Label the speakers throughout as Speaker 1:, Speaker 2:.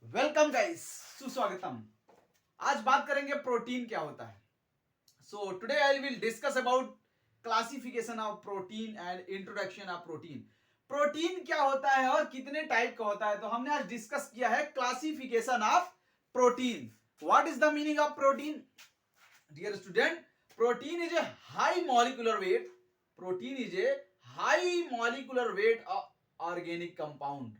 Speaker 1: Welcome guys, सुस्वागतम। आज बात करेंगे प्रोटीन क्या होता है। So today I will discuss about classification of protein and introduction of protein. Protein क्या होता है और कितने टाइप का होता है, तो हमने आज डिस्कस किया है classification of protein. What is the meaning of protein? Dear student, protein is a high molecular weight. Protein is a high molecular weight organic compound.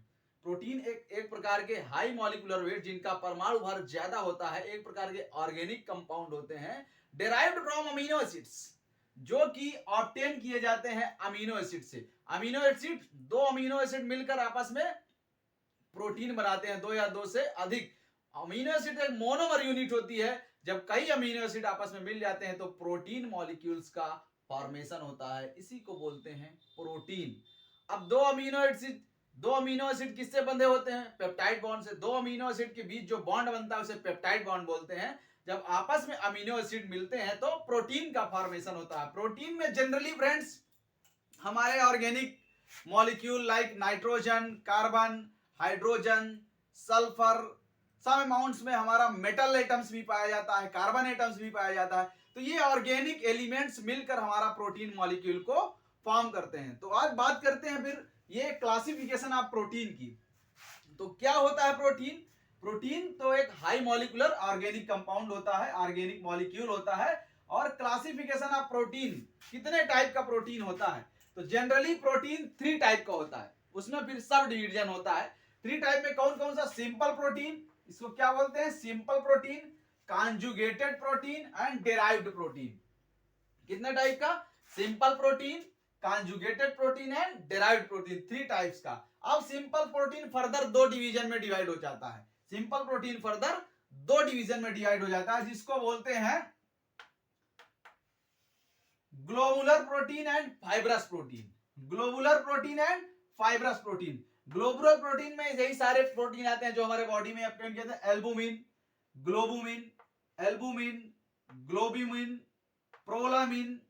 Speaker 1: Protein एक प्रकार के हाई मॉलिक्यूलर वेट जिनका परमाणु भार ज्यादा होता है, एक प्रकार के ऑर्गेनिक कंपाउंड होते हैं डेराइव्ड फ्रॉम अमीनो एसिड्स, जो कि ऑब्टेन किए जाते हैं अमीनो एसिड से। अमीनो एसिड, दो अमीनो एसिड मिलकर आपस में प्रोटीन बनाते हैं, दो या दो से अधिक। अमीनो एसिड एक मोनोमर यूनिट होती है। जब कई अमीनो एसिड आपस में मिल जाते हैं तो प्रोटीन मॉलिक्यूल्स का फॉर्मेशन होता है, इसी को बोलते हैं प्रोटीन। अब दो अमीनो एसिड किससे बंधे होते हैं? पेप्टाइड बॉन्ड से। दो अमीनो एसिड के बीच जो बॉन्ड बनता है उसे पेप्टाइड बॉन्ड बोलते हैं। जब आपस में अमीनो एसिड मिलते हैं तो प्रोटीन का फॉर्मेशन होता है। प्रोटीन में जनरली फ्रेंड्स हमारे organic molecule like nitrogen, carbon, hydrogen, sulphur, some amounts में हमारा मेटल एटम्स भी पाया जाता है, कार्बन एटम्स भी पाया जाता है। तो ये ऑर्गेनिक एलिमेंट्स मिलकर हमारा प्रोटीन मॉलिक्यूल को फॉर्म करते हैं। तो आज बात करते हैं फिर ये क्लासिफिकेशन ऑफ प्रोटीन की। तो क्या होता है प्रोटीन? प्रोटीन तो एक हाई मॉलिक्यूलर ऑर्गेनिक कंपाउंड होता है, ऑर्गेनिक मॉलिक्यूल होता है। और क्लासिफिकेशन ऑफ प्रोटीन, कितने टाइप का प्रोटीन होता है? तो जनरली प्रोटीन 3 टाइप का होता है, उसमें फिर सब डिवीजन होता है। 3 टाइप में कौन कौन सा? सिंपल प्रोटीन, इसको क्या बोलते हैं? Simple protein, conjugated protein and derived protein. कितने टाइप का? Simple protein, conjugated protein and derived protein, 3 types का। अब सिंपल प्रोटीन फर्दर 2 डिवीजन में डिवाइड हो जाता है। सिंपल प्रोटीन फर्दर 2 डिवीजन में डिवाइड हो जाता है, जिसको बोलते हैं globular protein and fibrous protein. Globular protein and fibrous protein. Globular protein में यही सारे प्रोटीन आते हैं जो हमारे बॉडी में अपटेन किए थे। Albumin, globulin, albumin, globulin, prolamin,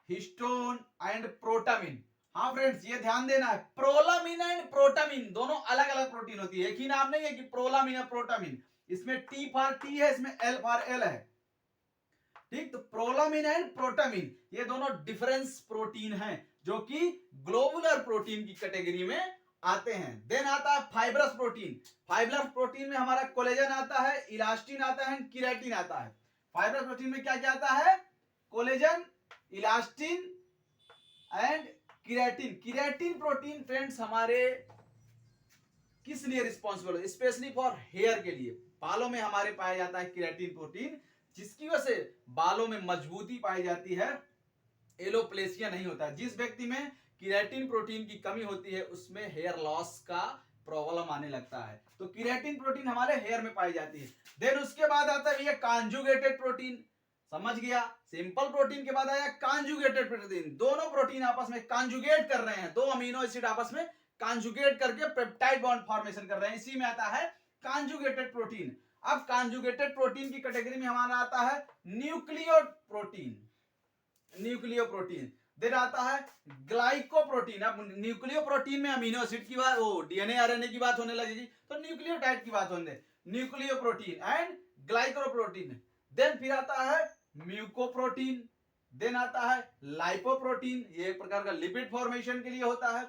Speaker 1: histone and protamine. हाँ फ्रेंड्स, ये ध्यान देना है, प्रोलामिन एंड प्रोटामिन दोनों अलग अलग प्रोटीन होती है, एक ही नाम नहीं है कि प्रोलामिन और प्रोटामिन। इसमें टी फॉर टी है, इसमें एल फॉर एल है। ठीक, तो प्रोलामिन एंड प्रोटामिन ये दोनों डिफरेंस प्रोटीन हैं जो कि ग्लोबुलर प्रोटीन की कैटेगरी में आते हैं। देन आता है फाइब्रस प्रोटीन। फाइब्रस प्रोटीन में हमारा कोलेजन आता है, इलास्टिन आता है, केराटिन आता है। फाइब्रस प्रोटीन में क्या क्या आता है? Collagen, elastin and keratin. Keratin protein friends हमारे किस लिए रिस्पॉन्सिबल है? स्पेशली फॉर हेयर के लिए। बालों में हमारे पाया जाता है केराटिन प्रोटीन, जिसकी वजह से बालों में मजबूती पाई जाती है, एलोप्लेसिया नहीं होता है। जिस व्यक्ति में केराटिन प्रोटीन की कमी होती है उसमें हेयर लॉस का प्रॉब्लम आने लगता है। तो केराटिन प्रोटीन हमारे हेयर में पाई जाती है। देन उसके बाद आता है ये कॉन्जुगेटेड प्रोटीन। समझ गया? सिंपल प्रोटीन के बाद आया कॉन्जुगेटेड प्रोटीन। दोनों प्रोटीन आपस में कॉन्जुगेट कर रहे हैं, दो अमीनो एसिड आपस में कॉन्जुगेट करके पेप्टाइड बॉन्ड फॉर्मेशन कर रहे हैं, इसी में आता है कॉन्जुगेटेड प्रोटीन। अब कॉन्जुगेटेड प्रोटीन की कैटेगरी में हमारा आता है nucleo protein. Nucleo protein. Then आता है ग्लाइकोप्रोटीन। अब न्यूक्लियो प्रोटीन में अमीनो एसिड की बात, वो डीएनए आरएनए की बात होने लगेगी, तो न्यूक्लियोटाइड की बात होने। Nucleo protein and glycoprotein. Then फिर आता है म्यूकोप्रोटीन। देन आता है लाइपोप्रोटीन, ये एक प्रकार का लिपिड फॉर्मेशन के लिए होता है।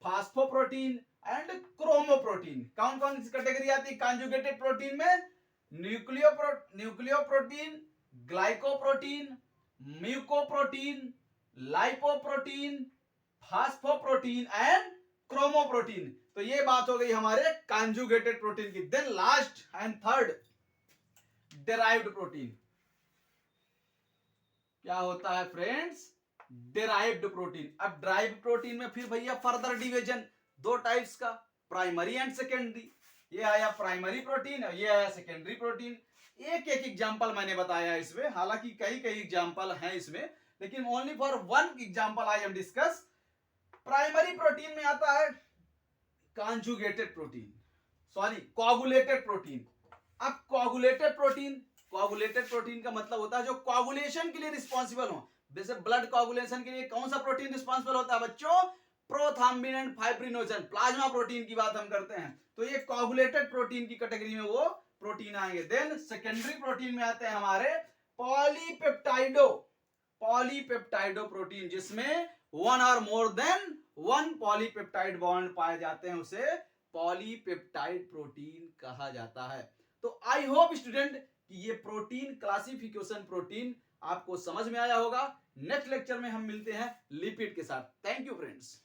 Speaker 1: Phosphoprotein and chromoprotein. कौन कौन सी कैटेगरी आती है कॉन्जुगेटेड प्रोटीन में? Nucleoprotein, glycoprotein, mucoprotein, lipoprotein, phosphoprotein and chromoprotein. तो ये बात हो गई हमारे कॉन्जुगेटेड प्रोटीन की। Then last and third, derived protein. क्या होता है फ्रेंड्स? Derived protein. अब ड्राइव्ड प्रोटीन में फिर भैया फर्दर डिवीजन 2 टाइप्स का, प्राइमरी एंड सेकेंडरी। ये आया प्राइमरी प्रोटीन और ये आया सेकेंडरी प्रोटीन। एक एक एग्जांपल मैंने बताया इसमें, हालांकि कई कई एग्जांपल हैं इसमें, लेकिन only for one example I am discuss. Primary protein में आता है conjugated protein, sorry coagulated protein. अब कोगुलेटेड प्रोटीन का मतलब होता है जो कोगुलेशन के लिए रिस्पॉन्सिबल हो। जैसे ब्लड कोगुलेशन के लिए कौन सा प्रोटीन रिस्पॉन्सिबल होता है बच्चों? प्रोथाम्बिन एंड फाइब्रिनोजन, प्लाज्मा प्रोटीन की बात हम करते हैं, तो ये कोगुलेटेड प्रोटीन की कैटेगरी में वो प्रोटीन आएंगे। देन सेकेंडरी प्रोटीन में आते हैं हमारे पॉलीपेप्टाइडो प्रोटीन, जिसमें वन और more than one polypeptide bond पाए जाते हैं, उसे पॉलीपेप्टाइड प्रोटीन कहा जाता है। तो आई होप स्टूडेंट कि ये प्रोटीन क्लासिफिकेशन प्रोटीन आपको समझ में आया होगा। नेक्स्ट लेक्चर में हम मिलते हैं लिपिड के साथ। Thank you friends.